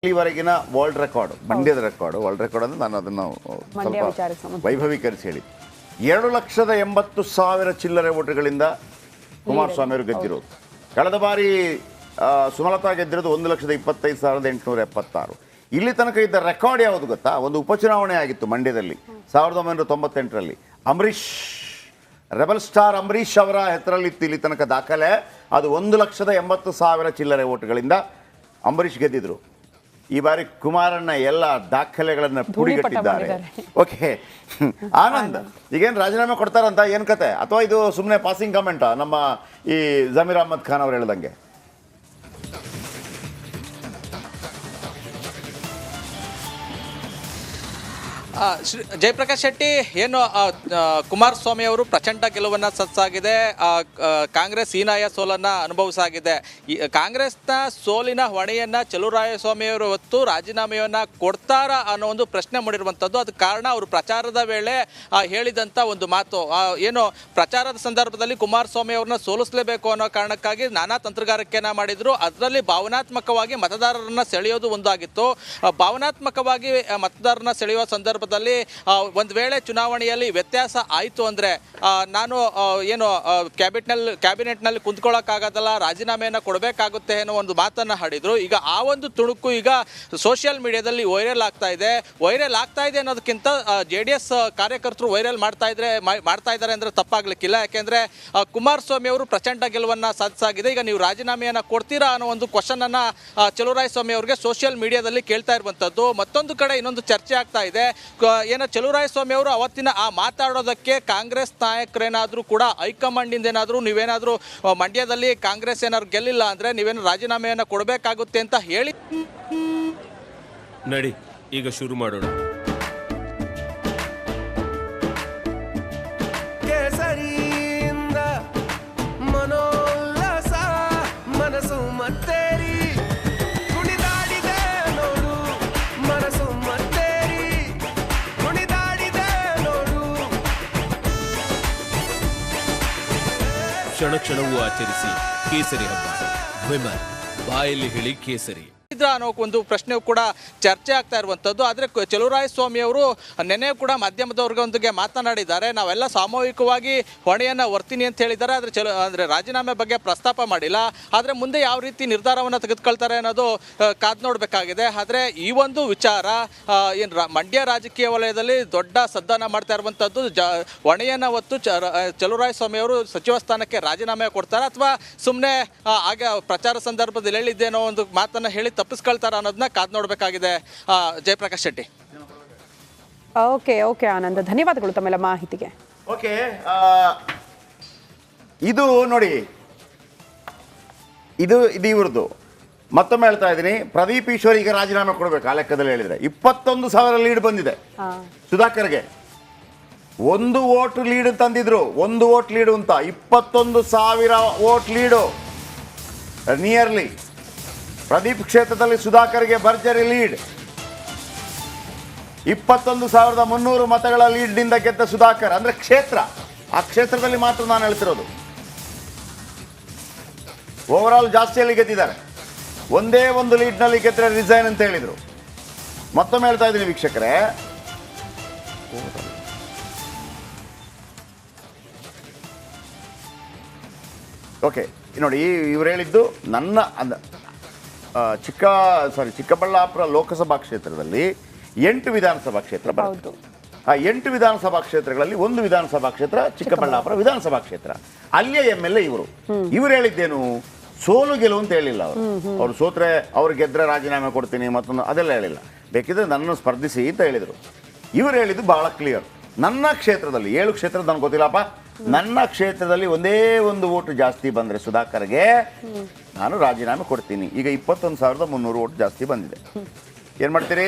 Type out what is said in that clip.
ಇಲ್ಲಿವರೆಗಿನ world record ಮಂಡ್ಯದ record world record ಅಂದ್ರೆ ನಾನು ಅದನ್ನು ಸ್ವಲ್ಪ ವೈಭವೀಕರಿಸಿ ಹೇಳಿ 2,80,000 ಚಿಲ್ಲರೆ ಓಟುಗಳಿಂದ ಕುಮಾರಸ್ವಾಮಿ ಅವರು ಗೆದ್ದಿರೋದು. ಕಳೆದ ಬಾರಿ ಸುಮಲತಾ ಗೆದ್ದಿರೋದು 1,25,876. ಇಲ್ಲಿ ತನಕ ಇದ್ದ ರೆಕಾರ್ಡ್ ಯಾವುದು ಗೊತ್ತಾ? ಒಂದು ಉಪಚುನಾವಣೆ ಆಗಿತ್ತು ಮಂಡ್ಯದಲ್ಲಿ 1998ರಲ್ಲಿ. ಅಂಬರೀಷ್ ರೆಬಲ್ ಸ್ಟಾರ್ ಅಂಬರೀಷ್ ಅವರ ಹೆಸರಲ್ಲಿತ್ತು ಇಲ್ಲಿ ತನಕ ದಾಖಲೆ. ಅದು 1,80,000 ಚಿಲ್ಲರೆ ಓಟುಗಳಿಂದ ಅಂಬರೀಷ್ ಗೆದ್ದಿದ್ರು. ಈ ಬಾರಿ ಕುಮಾರಣ್ಣ ಎಲ್ಲ ದಾಖಲೆಗಳನ್ನು ಪುಡಿಗಟ್ಟಿದ್ದಾರೆ. ಓಕೆ, ಆನಂದ್ ಈಗೇನು ರಾಜೀನಾಮೆ ಕೊಡ್ತಾರಂತ ಏನು ಕತೆ? ಅಥವಾ ಇದು ಸುಮ್ಮನೆ ಪಾಸಿಂಗ್ ಕಮೆಂಟಾ ನಮ್ಮ ಈ ಜಮೀರ್ ಅಹ್ಮದ್ ಖಾನ್ ಅವ್ರು ಹೇಳ್ದಂಗೆ? ಜಯಪ್ರಕಾಶ್ ಶೆಟ್ಟಿ, ಏನು ಕುಮಾರಸ್ವಾಮಿ ಅವರು ಪ್ರಚಂಡ ಗೆಲುವನ್ನು ಸತ್ಸಾಗಿದೆ, ಕಾಂಗ್ರೆಸ್ ಹೀನಾಯ ಸೋಲನ್ನು ಅನುಭವಿಸಾಗಿದೆ. ಕಾಂಗ್ರೆಸ್ನ ಸೋಲಿನ ಹೊಣೆಯನ್ನು ಚಲುವರಾಯಸ್ವಾಮಿಯವರು ಹೊತ್ತು ರಾಜೀನಾಮೆಯನ್ನು ಕೊಡ್ತಾರಾ ಅನ್ನೋ ಒಂದು ಪ್ರಶ್ನೆ ಮೂಡಿರುವಂಥದ್ದು. ಅದಕ್ಕೆ ಕಾರಣ ಅವರು ಪ್ರಚಾರದ ವೇಳೆ ಹೇಳಿದಂಥ ಒಂದು ಮಾತು, ಏನು ಪ್ರಚಾರದ ಸಂದರ್ಭದಲ್ಲಿ ಕುಮಾರಸ್ವಾಮಿ ಅವ್ರನ್ನ ಸೋಲಿಸಲೇಬೇಕು ಅನ್ನೋ ಕಾರಣಕ್ಕಾಗಿ ನಾನಾ ತಂತ್ರಗಾರಿಕೆಯನ್ನು ಮಾಡಿದರು. ಅದರಲ್ಲಿ ಭಾವನಾತ್ಮಕವಾಗಿ ಮತದಾರರನ್ನು ಸೆಳೆಯೋದು ಒಂದಾಗಿತ್ತು. ಭಾವನಾತ್ಮಕವಾಗಿ ಮತದಾರರನ್ನ ಸೆಳೆಯುವ ಸಂದರ್ಭದಲ್ಲಿ ಒಂದು ವೇಳೆ ಚುನಾವಣೆಯಲ್ಲಿ ವ್ಯತ್ಯಾಸ ಆಯಿತು ಅಂದರೆ ನಾನು ಏನು ಕ್ಯಾಬಿನೆಟ್ನಲ್ಲಿ ಕುಂತ್ಕೊಳ್ಳೋಕ್ಕಾಗೋದಲ್ಲ, ರಾಜೀನಾಮೆಯನ್ನು ಕೊಡಬೇಕಾಗುತ್ತೆ ಅನ್ನೋ ಒಂದು ಮಾತನ್ನು ಹಾಡಿದರು. ಈಗ ಆ ಒಂದು ತುಣುಕು ಈಗ ಸೋಷಿಯಲ್ ಮೀಡಿಯಾದಲ್ಲಿ ವೈರಲ್ ಆಗ್ತಾ ಇದೆ ಅನ್ನೋದಕ್ಕಿಂತ JDS ಕಾರ್ಯಕರ್ತರು ವೈರಲ್ ಮಾಡ್ತಾ ಇದ್ದಾರೆ ಅಂದರೆ ತಪ್ಪಾಗಲಿಕ್ಕಿಲ್ಲ. ಯಾಕೆಂದರೆ ಕುಮಾರಸ್ವಾಮಿ ಅವರು ಪ್ರಚಂಡ ಗೆಲುವನ್ನು ಸಾಧಿಸಾಗಿದೆ. ಈಗ ನೀವು ರಾಜೀನಾಮೆಯನ್ನು ಕೊಡ್ತೀರಾ ಅನ್ನೋ ಒಂದು ಕ್ವಶನನ್ನು ಚಲುವರಾಯಸ್ವಾಮಿ ಅವರಿಗೆ ಸೋಷಿಯಲ್ ಮೀಡಿಯಾದಲ್ಲಿ ಕೇಳ್ತಾ ಇರುವಂಥದ್ದು. ಮತ್ತೊಂದು ಕಡೆ ಇನ್ನೊಂದು ಚರ್ಚೆ ಆಗ್ತಾ ಇದೆ. ಏನೋ ಚಲುವರಾಯಸ್ವಾಮಿ ಅವರು ಅವತ್ತಿನ ಆ ಮಾತಾಡೋದಕ್ಕೆ ಕಾಂಗ್ರೆಸ್ ನಾಯಕರೇನಾದರೂ ಕೂಡ ಹೈಕಮಾಂಡಿಂದ ಏನಾದರೂ ನೀವೇನಾದರೂ ಮಂಡ್ಯದಲ್ಲಿ ಕಾಂಗ್ರೆಸ್ ಏನಾದ್ರು ಗೆಲ್ಲಿಲ್ಲ ಅಂದರೆ ನೀವೇನು ರಾಜೀನಾಮೆಯನ್ನು ಕೊಡಬೇಕಾಗುತ್ತೆ ಅಂತ ಹೇಳಿ ನಡಿ ಈಗ ಶುರು ಮಾಡೋಣ. ಮನೋಲ್ಲಾಸ ಮನಸ್ಸು ಮತ್ತೇರಿ ಕುಣಿದಾಡಿದೆ ನೋಡು, ಮನಸ್ಸು ಮತ್ತೇರಿ ಕುಣಿದಾಡಿದೆ ನೋಡು. ಕ್ಷಣ ಕ್ಷಣವೂ ಆಚರಿಸಿ ಕೇಸರಿ ಹಬ್ಬ. ವಿಮಲ್ ಬಾಯಲ್ಲಿ ಹೇಳಿ ಕೇಸರಿ ಅನ್ನೋ ಒಂದು ಪ್ರಶ್ನೆಯೂ ಕೂಡ ಚರ್ಚೆ ಆಗ್ತಾ ಇರುವಂಥದ್ದು. ಆದರೆ ಚಲುವರಾಯಸ್ವಾಮಿ ಅವರು ನೆನೆ ಕೂಡ ಮಾಧ್ಯಮದವರಿಗೊಂದಿಗೆ ಮಾತನಾಡಿದ್ದಾರೆ. ನಾವೆಲ್ಲ ಸಾಮೂಹಿಕವಾಗಿ ಹೊಣೆಯನ್ನು ಹೊರ್ತೀನಿ ಅಂತ ಹೇಳಿದ್ದಾರೆ. ಆದರೆ ರಾಜೀನಾಮೆ ಬಗ್ಗೆ ಪ್ರಸ್ತಾಪ ಮಾಡಿಲ್ಲ. ಆದರೆ ಮುಂದೆ ಯಾವ ರೀತಿ ನಿರ್ಧಾರವನ್ನು ತೆಗೆದುಕೊಳ್ತಾರೆ ಅನ್ನೋದು ಕಾದು ನೋಡಬೇಕಾಗಿದೆ. ಆದರೆ ಈ ಒಂದು ವಿಚಾರ ಏನು ಮಂಡ್ಯ ರಾಜಕೀಯ ವಲಯದಲ್ಲಿ ದೊಡ್ಡ ಸದ್ದನ್ನು ಮಾಡ್ತಾ ಇರುವಂಥದ್ದು. ಹೊಣೆಯನ್ನು ಹೊತ್ತು ಚಲುವರಾಯಸ್ವಾಮಿ ಅವರು ಸಚಿವ ಸ್ಥಾನಕ್ಕೆ ರಾಜೀನಾಮೆ ಕೊಡ್ತಾರೆ ಅಥವಾ ಸುಮ್ಮನೆ ಆಗ ಪ್ರಚಾರ ಸಂದರ್ಭದಲ್ಲಿ ಹೇಳಿದ್ದೆ ಅನ್ನೋ ಒಂದು ಮಾತನ್ನು ಹೇಳಿ ತಪ್ಪಿಸ್ಕೊಳ್ತಾರ ಅನ್ನೋದನ್ನ ಕಾದು ನೋಡಬೇಕಾಗಿದೆ. ಜಯಪ್ರಕಾಶ್ ಶೆಟ್ಟಿ. ಓಕೆ ಆನಂದ್, ಧನ್ಯವಾದಗಳು ತಮ್ಮೆಲ್ಲ ಮಾಹಿತಿಗೆ. ಓಕೆ, ಇದು ನೋಡಿ, ಇದು ಇವ್ರದ್ದು. ಮತ್ತೊಮ್ಮೆ ಹೇಳ್ತಾ ಇದ್ದೀನಿ, ಪ್ರದೀಪ್ ಈಶ್ವರ್ ಈಗ ರಾಜೀನಾಮೆ ಕೊಡಬೇಕು. ಆ ಲೆಕ್ಕದಲ್ಲಿ ಹೇಳಿದ್ರೆ 21,000 ಲೀಡ್ ಬಂದಿದೆ ಸುಧಾಕರ್ಗೆ. 1 ವೋಟ್ ಲೀಡ್ ತಂದಿದ್ರು, 1 ವೋಟ್ ಲೀಡು ಅಂತ 21,000 ವೋಟ್ ಲೀಡು ನಿಯರ್ಲಿ. ಪ್ರದೀಪ್ ಕ್ಷೇತ್ರದಲ್ಲಿ ಸುಧಾಕರ್ಗೆ ಭರ್ಜರಿ ಲೀಡ್. 21,300 ಮತಗಳ ಲೀಡ್ನಿಂದ ಗೆದ್ದ ಸುಧಾಕರ್. ಅಂದ್ರೆ ಕ್ಷೇತ್ರ, ಆ ಕ್ಷೇತ್ರದಲ್ಲಿ ಮಾತ್ರ ನಾನು ಹೇಳ್ತಿರೋದು. ಓವರ್ ಆಲ್ ಜಾಸ್ತಿಯಲ್ಲಿ ಗೆದ್ದಿದ್ದಾರೆ. ಒಂದೇ ಒಂದು ಲೀಡ್ನಲ್ಲಿ ಗೆದ್ದರೆ ರಿಸೈನ್ ಅಂತ ಹೇಳಿದರು. ಮತ್ತೊಮ್ಮೆ ಹೇಳ್ತಾ ಇದ್ದೀನಿ ವೀಕ್ಷಕರೇ, ಓಕೆ ನೋಡಿ, ಇವ್ರು ಹೇಳಿದ್ದು ನನ್ನ ಚಿಕ್ಕಬಳ್ಳಾಪುರ ಲೋಕಸಭಾ ಕ್ಷೇತ್ರದಲ್ಲಿ 8 ವಿಧಾನಸಭಾ ಕ್ಷೇತ್ರ ಬರುತ್ತೆ. ಆ 8 ವಿಧಾನಸಭಾ ಕ್ಷೇತ್ರಗಳಲ್ಲಿ 1 ವಿಧಾನಸಭಾ ಕ್ಷೇತ್ರ ಚಿಕ್ಕಬಳ್ಳಾಪುರ ವಿಧಾನಸಭಾ ಕ್ಷೇತ್ರ. ಅಲ್ಲಿಯ MLA ಇವರು ಹೇಳಿದ್ದೇನು, ಸೋಲು ಗೆಲುವು ಅಂತ ಹೇಳಿಲ್ಲ. ಅವ್ರು ಸೋತ್ರೆ ಅವ್ರು ಗೆದ್ರೆ ರಾಜೀನಾಮೆ ಕೊಡ್ತೀನಿ ಮತ್ತೊಂದು ಅದೆಲ್ಲ ಹೇಳಿಲ್ಲ. ಬೇಕಿದ್ರೆ ನನ್ನನ್ನು ಸ್ಪರ್ಧಿಸಿ ಅಂತ ಹೇಳಿದರು. ಇವರು ಹೇಳಿದ್ದು ಬಹಳ ಕ್ಲಿಯರ್. ನನ್ನ ಕ್ಷೇತ್ರದಲ್ಲಿ 7 ಕ್ಷೇತ್ರ ನನಗೆ ಗೊತ್ತಿಲ್ಲಪ್ಪ, ನನ್ನ ಕ್ಷೇತ್ರದಲ್ಲಿ ಒಂದೇ ಒಂದು ವೋಟ್ ಜಾಸ್ತಿ ಬಂದರೆ ಸುಧಾಕರ್ಗೆ ನಾನು ರಾಜೀನಾಮೆ ಕೊಡ್ತೀನಿ. ಈಗ 21,300 ವೋಟ್ ಜಾಸ್ತಿ ಬಂದಿದೆ. ಏನು ಮಾಡ್ತೀರಿ?